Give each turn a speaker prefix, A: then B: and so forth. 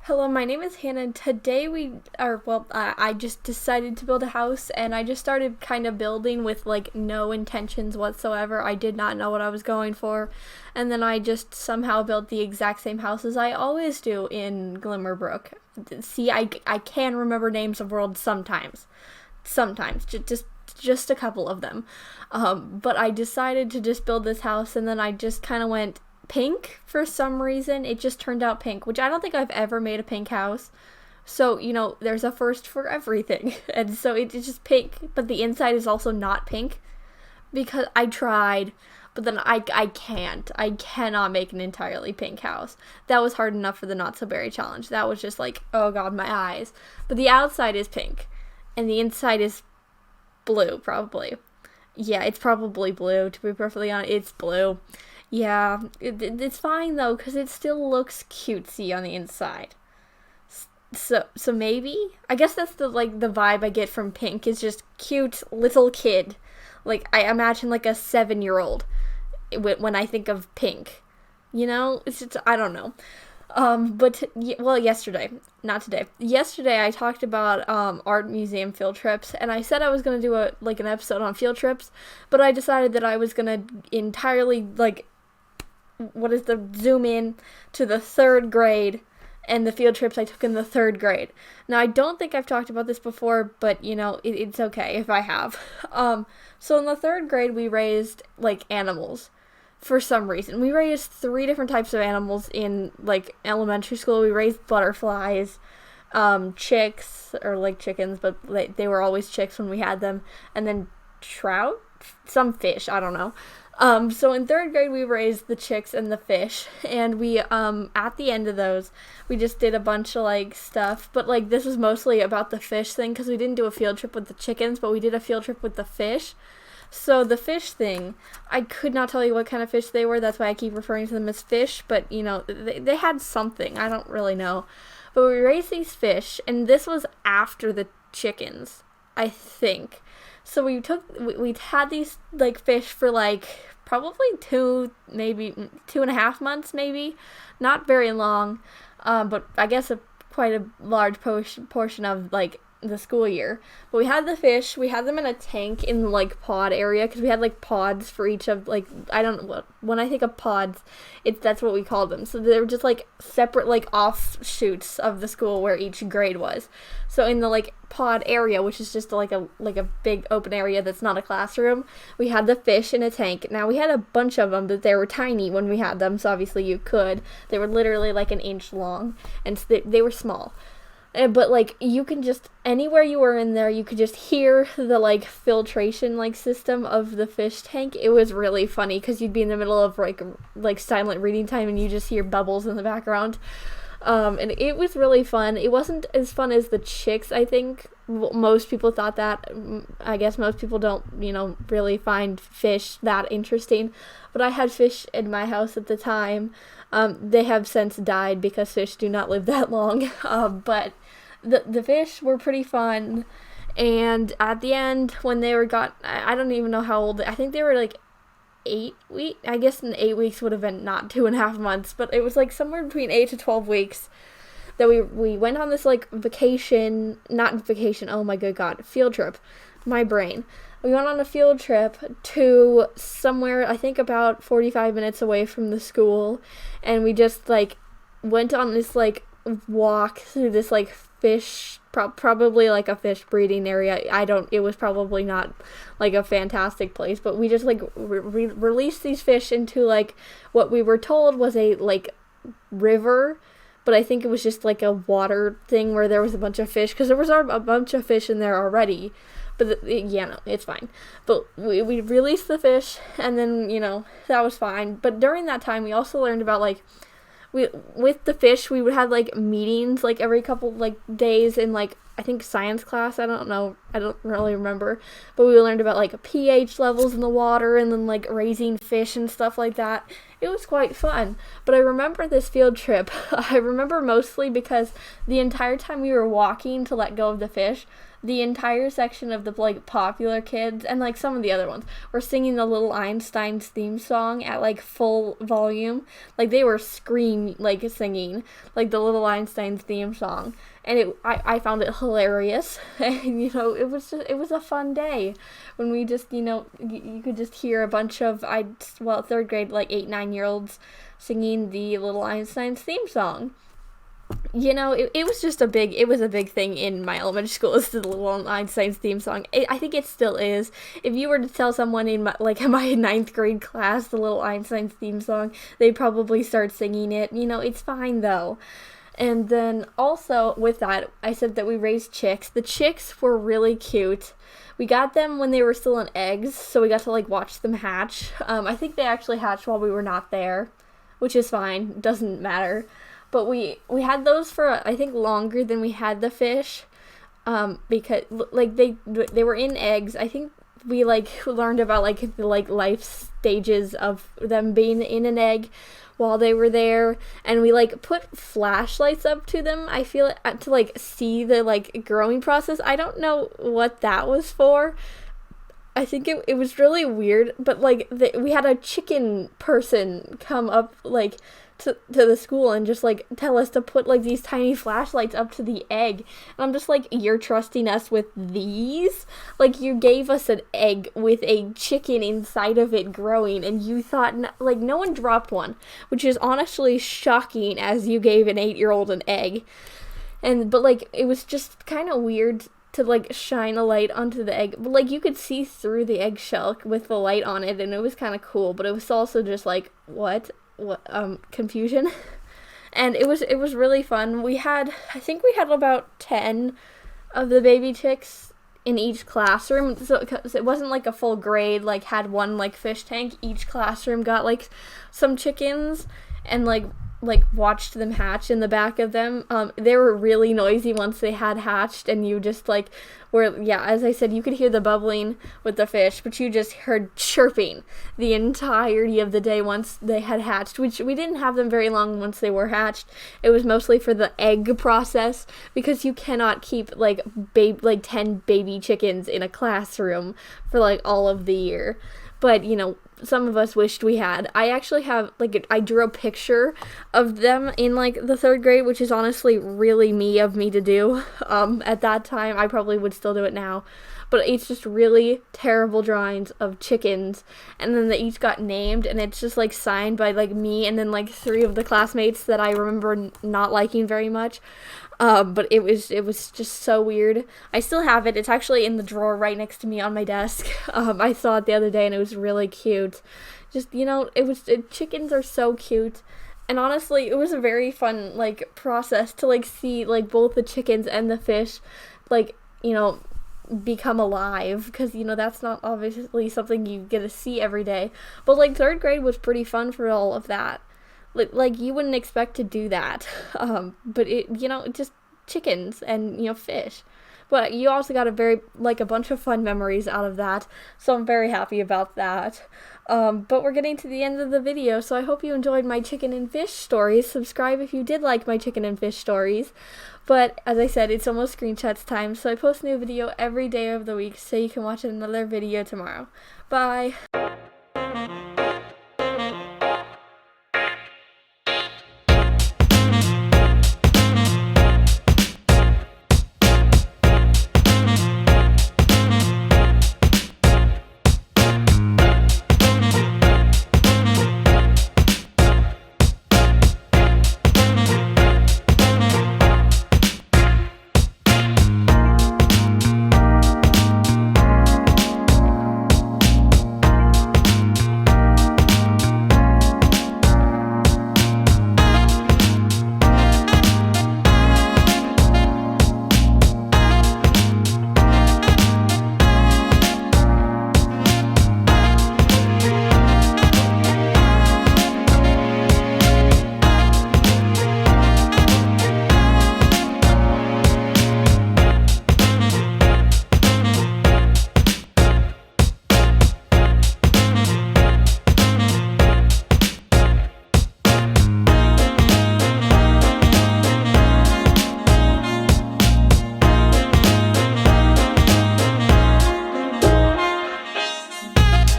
A: Hello, my name is Hannah, and today I just decided to build a house, and I just started kind of building with like no intentions whatsoever. I did not know what I was going for, and then I just somehow built the exact same house as I always do in Glimmerbrook. See, I can remember names of worlds sometimes, just a couple of them. But I decided to just build this house, and then I just kind of went pink for some reason. It just turned out pink, which I don't think I've ever made a pink house. So, there's a first for everything. And so it's just pink, but the inside is also not pink because I tried, but then I can't. I cannot make an entirely pink house. That was hard enough for the Not So Berry challenge. That was just like, oh god, my eyes. But the outside is pink, and the inside is blue, probably. Yeah, it's probably blue, to be perfectly honest. It's blue. Yeah, it's fine though, because it still looks cutesy on the inside. So maybe? I guess that's the vibe I get from pink, is just cute little kid. Like, I imagine like a 7-year-old when I think of pink. It's just, I don't know. Yesterday, not today. Yesterday I talked about art museum field trips, and I said I was gonna do an episode on field trips, but I decided that I was gonna entirely zoom in to the 3rd grade and the field trips I took in the 3rd grade. Now, I don't think I've talked about this before, but it's okay if I have. So in the 3rd grade we raised animals. For some reason, we raised 3 different types of animals in elementary school. We raised butterflies, chicks, or chickens, but they were always chicks when we had them, and then trout, some fish, I don't know. So in 3rd grade we raised the chicks and the fish, and we at the end of those we just did a bunch of stuff, but this was mostly about the fish thing, because we didn't do a field trip with the chickens, but we did a field trip with the fish. So the fish thing, I could not tell you what kind of fish they were. That's why I keep referring to them as fish. But, they had something. I don't really know. But we raised these fish, and this was after the chickens, I think. So we had these, fish for, probably 2.5 months, maybe. Not very long. But I guess quite a large portion of, the school year. But we had the fish, we had them in a tank in the pod area, because we had pods for each of I don't know, when I think of pods, that's what we called them. So they were just separate offshoots of the school where each grade was. So in the pod area, which is just a big open area that's not a classroom, we had the fish in a tank. Now, we had a bunch of them, but they were tiny when we had them, so obviously you could. They were literally 1 inch long, and so they were small. But you can just, anywhere you were in there, you could just hear the filtration system of the fish tank. It was really funny, because you'd be in the middle of silent reading time, and you just hear bubbles in the background. And it was really fun. It wasn't as fun as the chicks, I think. Most people thought that. I guess most people don't, really find fish that interesting. But I had fish in my house at the time. They have since died, because fish do not live that long. But the fish were pretty fun. And at the end, when they were I don't even know how old. I think they were 8 weeks. I guess in 8 weeks would have been not 2.5 months, but it was somewhere between 8 to 12 weeks that we went on this not vacation, oh my good god, field trip. My brain. We went on a field trip to somewhere, I think about 45 minutes away from the school, and we just went on this walk through this fish, probably a fish breeding area. It was probably not a fantastic place, but we just released these fish into what we were told was a river, but I think it was just a water thing where there was a bunch of fish, because there was a bunch of fish in there already. But no, it's fine. But we released the fish, and then that was fine. But during that time, we also learned about with the fish, we would have meetings every couple days in I think science class. I don't know, I don't really remember, but we learned about pH levels in the water, and then raising fish and stuff like that. It was quite fun. But I remember this field trip. I remember mostly because the entire time we were walking to let go of the fish, the entire section of the like popular kids and like some of the other ones were singing the Little Einsteins theme song at like full volume. Like they were singing like the Little Einsteins theme song, and I found it hilarious. And it was a fun day when we just you could just hear a bunch of third grade, like 8-9-year-olds singing the Little Einsteins theme song. It was a big thing in my elementary school. Is the Little Einstein's theme song. I think it still is. If you were to tell someone in my ninth grade class the Little Einstein's theme song, they'd probably start singing it. It's fine though. And then also with that, I said that we raised chicks. The chicks were really cute. We got them when they were still in eggs, so we got to watch them hatch. I think they actually hatched while we were not there, which is fine. Doesn't matter. But we had those for, I think, longer than we had the fish, because, they were in eggs. I think we, learned about, the, life stages of them being in an egg while they were there, and we, put flashlights up to them, I feel, to, see the, growing process. I don't know what that was for. I think it was really weird, but, we had a chicken person come up, to the school and just tell us to put these tiny flashlights up to the egg, and I'm just you're trusting us with these? You gave us an egg with a chicken inside of it growing, and you thought no one dropped one, which is honestly shocking as you gave an 8-year-old an egg. But it was just kind of weird to shine a light onto the egg, but you could see through the eggshell with the light on it, and it was kind of cool, but it was also just what confusion. And it was really fun. I think we had about 10 of the baby chicks in each classroom, so it wasn't a full grade had one fish tank. Each classroom got some chickens, and watched them hatch in the back of them. They were really noisy once they had hatched, and you just as I said, you could hear the bubbling with the fish, but you just heard chirping the entirety of the day once they had hatched, which we didn't have them very long once they were hatched. It was mostly for the egg process, because you cannot keep 10 baby chickens in a classroom for all of the year. But, some of us wished we had. I actually have, I drew a picture of them in, the third grade, which is honestly really of me to do. At that time, I probably would still do it now. But it's just really terrible drawings of chickens, and then they each got named, and it's just, signed by, me, and then, 3 of the classmates that I remember not liking very much. But it was just so weird. I still have it. It's actually in the drawer right next to me on my desk. I saw it the other day, and it was really cute. Just, chickens are so cute. And honestly, it was a very fun, process to, see, both the chickens and the fish, become alive, because that's not obviously something you get to see every day. But third grade was pretty fun for all of that. You wouldn't expect to do that, but it just chickens and fish. But you also got a bunch of fun memories out of that, so I'm very happy about that. But we're getting to the end of the video, so I hope you enjoyed my chicken and fish stories. Subscribe if you did like my chicken and fish stories. But as I said, it's almost screenshots time, so I post a new video every day of the week, so you can watch another video tomorrow. Bye!